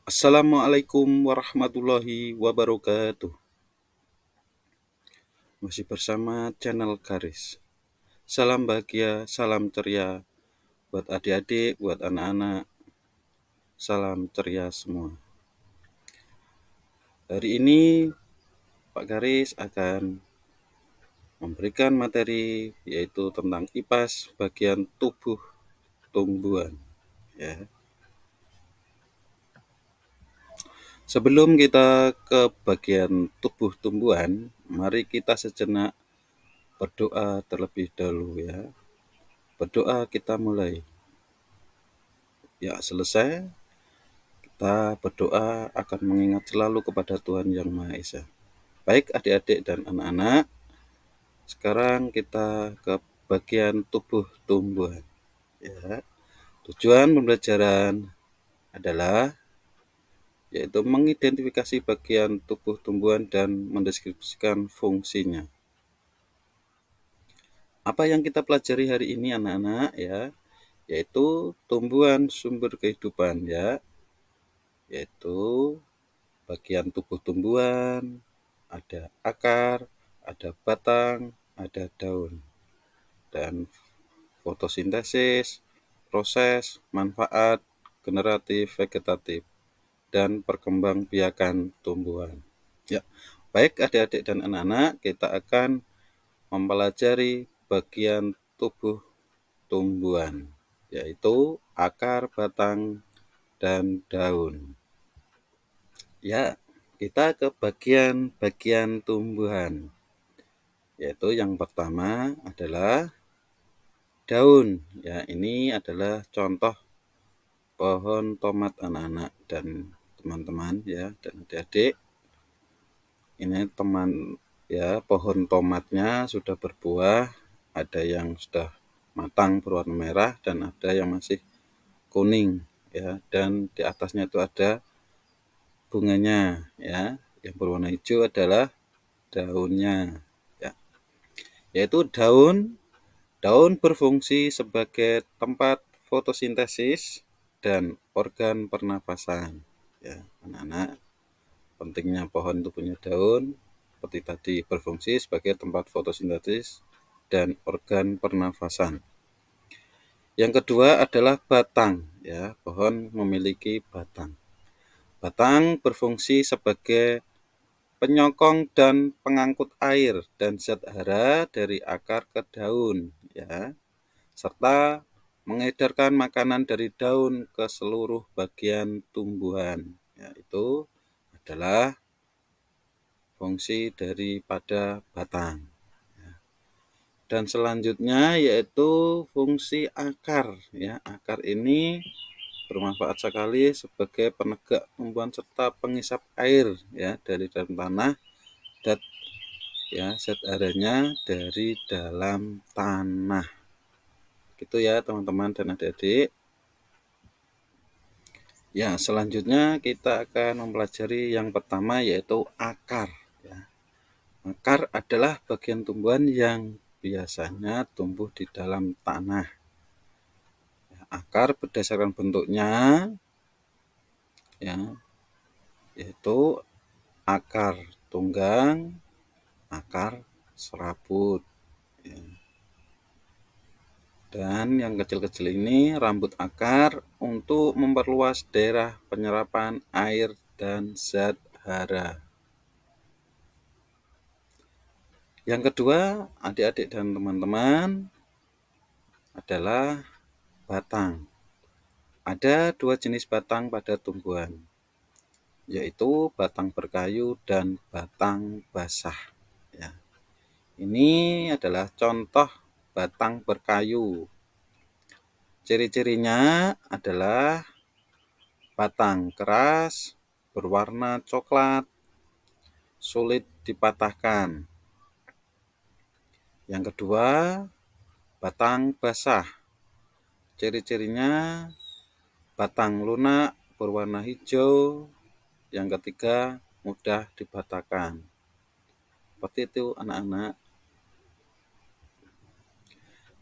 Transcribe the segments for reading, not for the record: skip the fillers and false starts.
Assalamualaikum warahmatullahi wabarakatuh. Masih bersama channel Garis. Salam bahagia, salam ceria buat adik-adik, buat anak-anak. Salam ceria semua. Hari ini Pak Garis akan memberikan materi yaitu tentang IPAS bagian tubuh tumbuhan. Ya. Sebelum kita ke bagian tubuh tumbuhan, mari kita sejenak berdoa terlebih dahulu ya. Berdoa kita mulai. Ya, selesai. Kita berdoa akan mengingat selalu kepada Tuhan Yang Maha Esa. Baik adik-adik dan anak-anak, sekarang kita ke bagian tubuh tumbuhan. Ya. Tujuan pembelajaran adalah yaitu mengidentifikasi bagian tubuh tumbuhan dan mendeskripsikan fungsinya. Apa yang kita pelajari hari ini anak-anak ya, yaitu tumbuhan sumber kehidupan ya, yaitu bagian tubuh tumbuhan, ada akar, ada batang, ada daun, dan fotosintesis, proses, manfaat, generatif, vegetatif, dan perkembangbiakan tumbuhan. Ya, baik adik-adik dan anak-anak, kita akan mempelajari bagian tubuh tumbuhan, yaitu akar, batang, dan daun. Ya, kita ke bagian-bagian tumbuhan, yaitu yang pertama adalah daun. Ya, ini adalah contoh pohon tomat anak-anak dan teman-teman ya, dan adik-adik. Ini teman ya, pohon tomatnya sudah berbuah, ada yang sudah matang berwarna merah dan ada yang masih kuning ya, dan di atasnya itu ada bunganya ya. Yang berwarna hijau adalah daunnya ya. Yaitu daun berfungsi sebagai tempat fotosintesis dan organ pernafasan ya. Anak-anak, pentingnya pohon itu punya daun seperti tadi, berfungsi sebagai tempat fotosintesis dan organ pernafasan. Yang kedua adalah batang ya. Pohon memiliki batang. Batang berfungsi sebagai penyokong dan pengangkut air dan zat hara dari akar ke daun ya, serta mengedarkan makanan dari daun ke seluruh bagian tumbuhan. Ya, itu adalah fungsi daripada batang. Dan selanjutnya yaitu fungsi akar ya. Akar ini bermanfaat sekali sebagai penegak tumbuhan serta pengisap air ya dari dalam tanah dan ya zat haranya dari dalam tanah. Gitu ya teman-teman dan adik-adik. Ya, selanjutnya kita akan mempelajari yang pertama yaitu akar ya. Akar adalah bagian tumbuhan yang biasanya tumbuh di dalam tanah. Akar berdasarkan bentuknya ya, yaitu akar tunggang, akar serabut ya. Dan yang kecil-kecil ini rambut akar untuk memperluas daerah penyerapan air dan zat hara. Yang kedua, adik-adik dan teman-teman, adalah batang. Ada dua jenis batang pada tumbuhan, yaitu batang berkayu dan batang basah. Ya. Ini adalah contoh batang berkayu. Ciri-cirinya adalah batang keras, berwarna coklat, sulit dipatahkan. Yang kedua, batang basah. Ciri-cirinya batang lunak, berwarna hijau. Yang ketiga, mudah dipatahkan. Seperti itu anak-anak.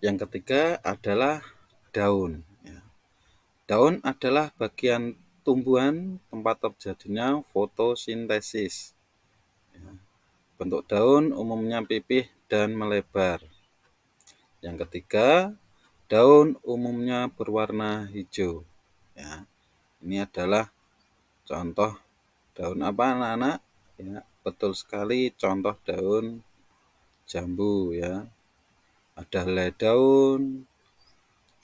Yang ketiga adalah daun. Daun adalah bagian tumbuhan tempat terjadinya fotosintesis. Bentuk daun umumnya pipih dan melebar. Yang ketiga, daun umumnya berwarna hijau. Ya, ini adalah contoh daun apa anak-anak? Ya, betul sekali contoh daun jambu ya. Ada helai daun,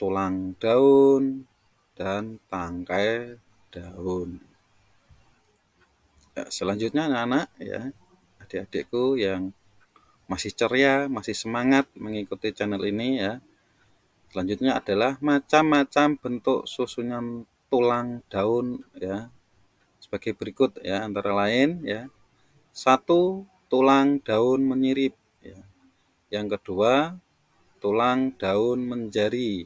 tulang daun, dan tangkai daun. Ya, selanjutnya anak-anak ya, adik-adikku yang masih ceria, masih semangat mengikuti channel ini ya. Selanjutnya adalah macam-macam bentuk susunan tulang daun ya. Sebagai berikut ya, antara lain ya. 1. Tulang daun menyirip ya. Yang kedua, tulang daun menjari.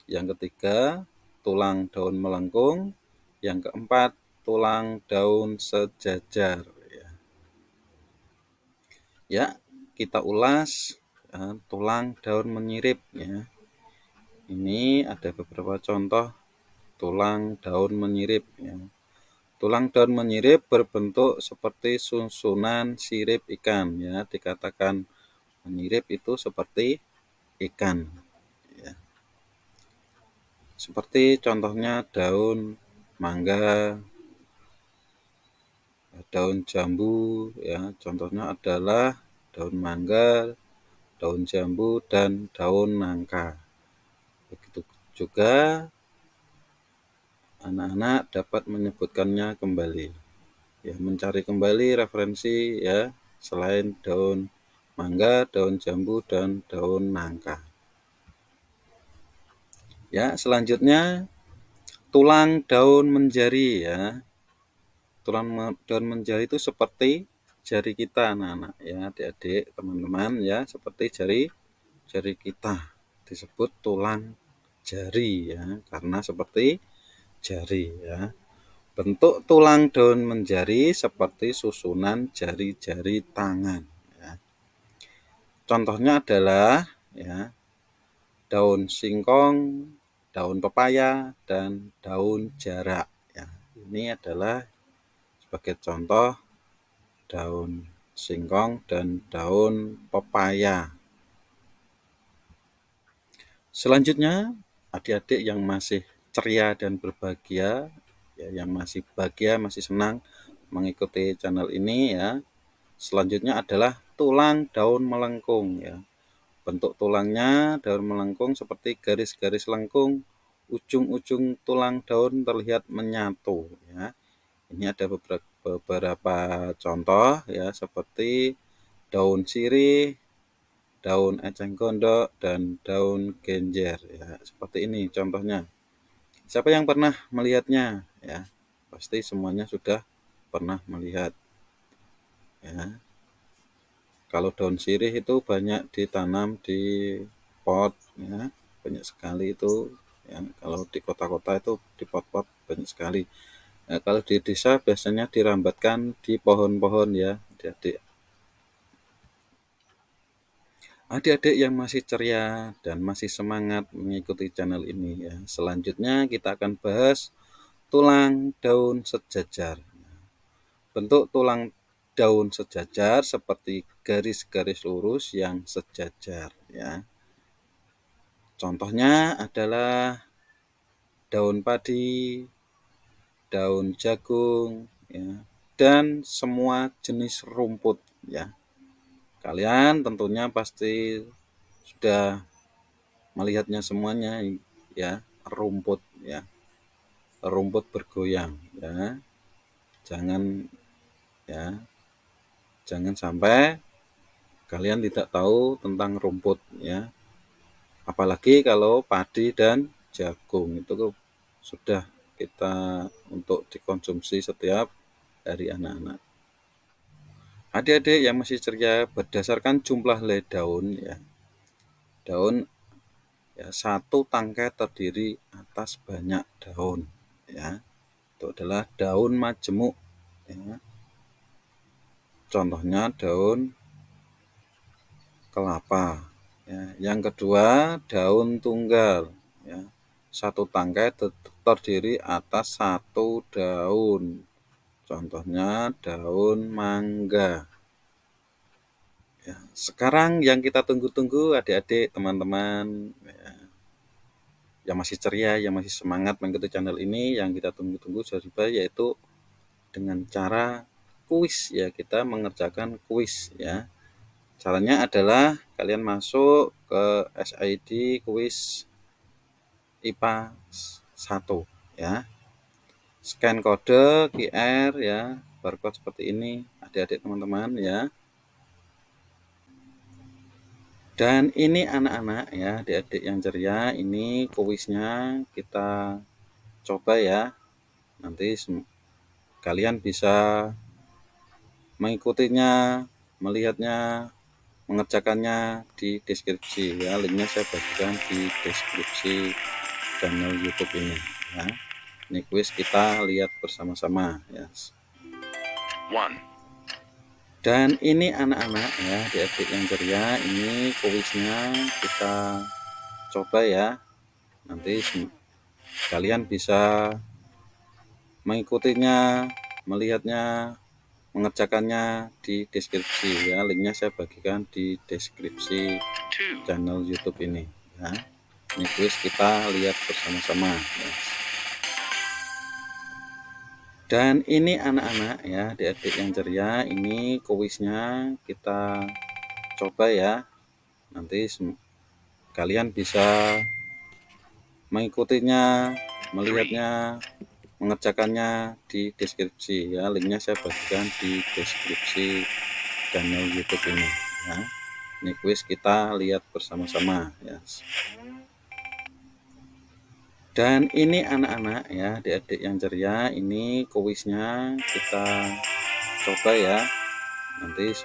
Yang ketiga, tulang daun melengkung. Yang keempat, tulang daun sejajar ya. Ya, kita ulas tulang daun menyirip ya. Ini ada beberapa contoh tulang daun menyirip ya. Tulang daun menyirip berbentuk seperti susunan sirip ikan ya, dikatakan menyirip itu seperti ikan ya. Seperti contohnya daun mangga, daun jambu ya, contohnya adalah daun mangga, daun jambu dan daun nangka. Begitu juga anak-anak dapat menyebutkannya kembali. Ya, mencari kembali referensi ya, selain daun mangga, daun jambu dan daun nangka. Ya, selanjutnya tulang daun menjari ya. Tulang daun menjari itu seperti jari kita anak-anak ya, adik-adik, teman-teman ya, seperti jari kita. Disebut tulang jari ya, karena seperti jari ya. Bentuk tulang daun menjari seperti susunan jari-jari tangan ya. Contohnya adalah ya, daun singkong, daun pepaya, dan daun jarak ya. Ini adalah sebagai contoh daun singkong dan daun pepaya. Selanjutnya, adik-adik yang masih ceria dan berbahagia, ya, yang masih bahagia, masih senang mengikuti channel ini ya. Selanjutnya adalah tulang daun melengkung ya. Bentuk tulangnya daun melengkung seperti garis-garis lengkung, ujung-ujung tulang daun terlihat menyatu ya. Ini ada beberapa contoh ya, seperti daun sirih, daun eceng gondok, dan daun genjer ya. Seperti ini contohnya. Siapa yang pernah melihatnya ya? Pasti semuanya sudah pernah melihat ya. Kalau daun sirih itu banyak ditanam di pot ya, banyak sekali itu ya. Kalau di kota-kota itu di pot-pot banyak sekali. Nah, kalau di desa biasanya dirambatkan di pohon-pohon ya, adik-adik. Adik-adik yang masih ceria dan masih semangat mengikuti channel ini ya. Selanjutnya kita akan bahas tulang daun sejajar. Bentuk tulang daun sejajar seperti garis-garis lurus yang sejajar ya. Contohnya adalah daun padi, daun jagung ya, dan semua jenis rumput ya. Kalian tentunya pasti sudah melihatnya semuanya ya, rumput ya. Rumput bergoyang ya. Jangan ya, jangan sampai kalian tidak tahu tentang rumput ya. Apalagi kalau padi dan jagung itu sudah kita untuk dikonsumsi setiap hari anak-anak. Adik-adik yang masih ceria, berdasarkan jumlah helai daun ya. Daun ya, satu tangkai terdiri atas banyak daun ya. Itu adalah daun majemuk ya. Contohnya daun kelapa ya. Yang kedua daun tunggal ya. satu tangkai terdiri atas satu daun. Contohnya daun mangga. Ya, sekarang yang kita tunggu-tunggu adik-adik, teman-teman yang masih ceria, yang masih semangat mengikuti channel ini, yang kita tunggu-tunggu yaitu dengan cara kuis ya, kita mengerjakan kuis ya. Caranya adalah kalian masuk ke SID kuis IPA 1 ya. Scan kode QR ya, barcode seperti ini adik-adik teman-teman ya. Dan ini anak-anak ya, adik-adik yang ceria, ini kuisnya kita coba ya. Nanti kalian bisa mengikutinya, melihatnya, mengerjakannya di deskripsi ya. Linknya saya bagikan di deskripsi channel YouTube ini ya. Ini kuis kita lihat bersama-sama ya. Dan ini anak-anak ya, adik-adik yang ceria, ini kuisnya kita coba ya. Nanti kalian bisa mengikutinya, melihatnya, mengerjakannya di deskripsi ya. Linknya saya bagikan di deskripsi channel YouTube ini ya. Ini kuis kita lihat bersama-sama ya. Dan ini anak-anak ya, adik-adik yang ceria, ini kuisnya kita coba ya. Nanti kalian bisa mengikutinya, melihatnya, mengerjakannya di deskripsi ya. Linknya saya bagikan di deskripsi channel YouTube ini ya. Ini kuis kita lihat bersama-sama ya. Dan ini anak-anak ya, adik-adik yang ceria, ini kuisnya kita coba ya. Nanti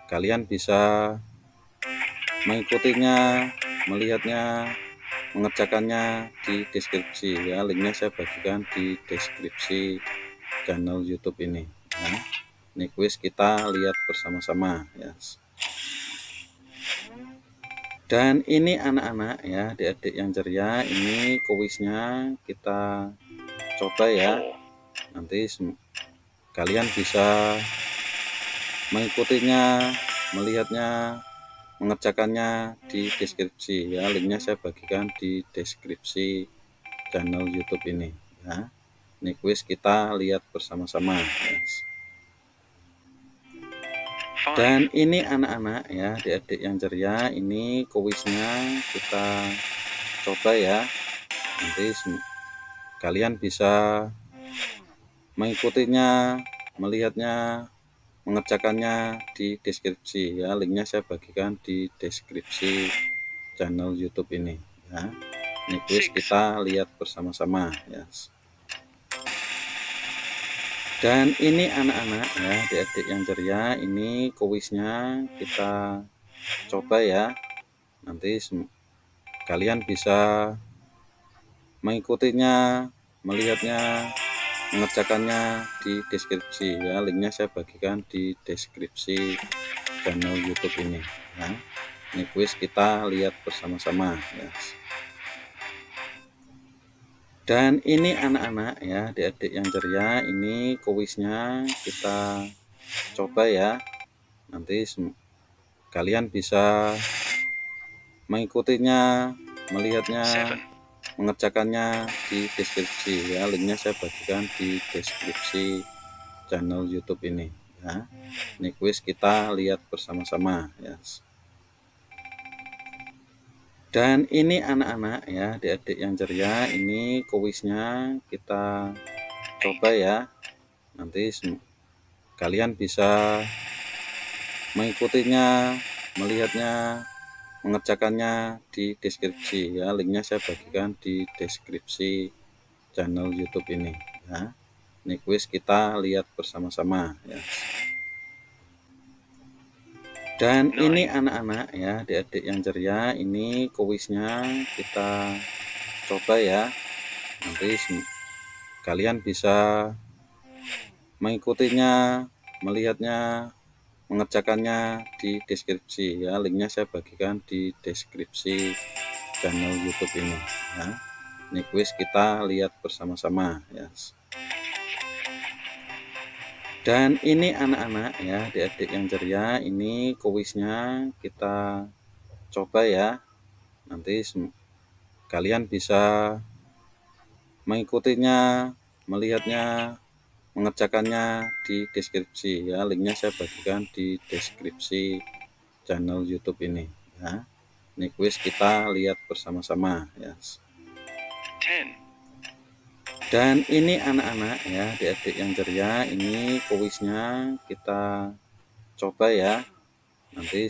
kalian bisa mengikutinya, melihatnya, mengerjakannya di deskripsi ya. Linknya saya bagikan di deskripsi channel YouTube ini ya. Ini kuis kita lihat bersama-sama ya. Dan ini anak-anak ya, adik-adik yang ceria, ini kuisnya kita coba ya. Nanti kalian bisa mengikutinya, melihatnya, mengerjakannya di deskripsi ya. Linknya saya bagikan di deskripsi channel YouTube ini ya. Ini kuis kita lihat bersama-sama ya. Dan ini anak-anak ya, adik-adik yang ceria, ini kuisnya kita coba ya. Nanti kalian bisa mengikutinya, melihatnya, mengerjakannya di deskripsi ya. Linknya saya bagikan di deskripsi channel YouTube ini ya. Ini kuis kita lihat bersama-sama ya. Dan ini anak-anak ya, adik-adik yang ceria, ini kuisnya kita coba ya. Nanti kalian bisa mengikutinya, melihatnya, mengerjakannya di deskripsi ya. Linknya saya bagikan di deskripsi channel YouTube ini ya. Ini kuis kita lihat bersama-sama ya. Dan ini anak-anak ya, adik-adik yang ceria, ini kuisnya kita coba ya. Nanti kalian bisa mengikutinya, melihatnya, mengerjakannya di deskripsi ya. Linknya saya bagikan di deskripsi channel YouTube ini ya. Ini kuis kita lihat bersama-sama ya. Dan ini anak-anak ya, adik-adik yang ceria, ini kuisnya kita coba ya. Nanti kalian bisa mengikutinya, melihatnya, mengerjakannya di deskripsi ya. Linknya saya bagikan di deskripsi channel YouTube ini ya. Ini kuis kita lihat bersama-sama ya. Dan ini anak-anak ya, adik-adik yang ceria, ini kuisnya kita coba ya. Nanti kalian bisa mengikutinya, melihatnya, mengerjakannya di deskripsi ya. Linknya saya bagikan di deskripsi channel YouTube ini ya. Ini kuis kita lihat bersama-sama ya. Dan ini anak-anak ya, adik-adik yang ceria, ini kuisnya kita coba ya. Nanti kalian bisa mengikutinya, melihatnya, mengerjakannya di deskripsi ya. Linknya saya bagikan di deskripsi channel YouTube ini ya. Ini kuis kita lihat bersama-sama ya. 10, Dan ini anak-anak ya, adik-adik yang ceria, ini kuisnya kita coba ya. Nanti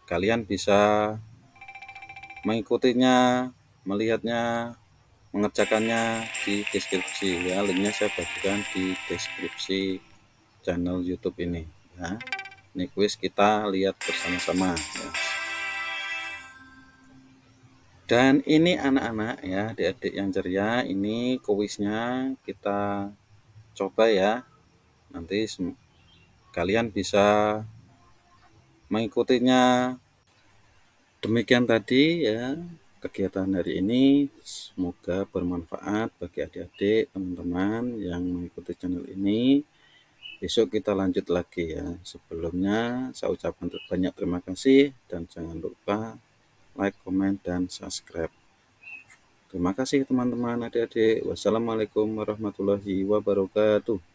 kalian bisa mengikutinya, melihatnya, mengerjakannya di deskripsi ya. Linknya saya bagikan di deskripsi channel YouTube ini ya. Ini kuis kita lihat bersama-sama ya. Dan ini anak-anak ya, adik-adik yang ceria, ini kuisnya kita coba ya. Nanti kalian bisa mengikutinya. Demikian tadi ya kegiatan hari ini, semoga bermanfaat bagi adik-adik, teman-teman yang mengikuti channel ini. Besok kita lanjut lagi ya. Sebelumnya saya ucapkan banyak terima kasih dan jangan lupa like, komen, dan subscribe. Terima kasih teman-teman adik-adik. Wassalamualaikum warahmatullahi wabarakatuh.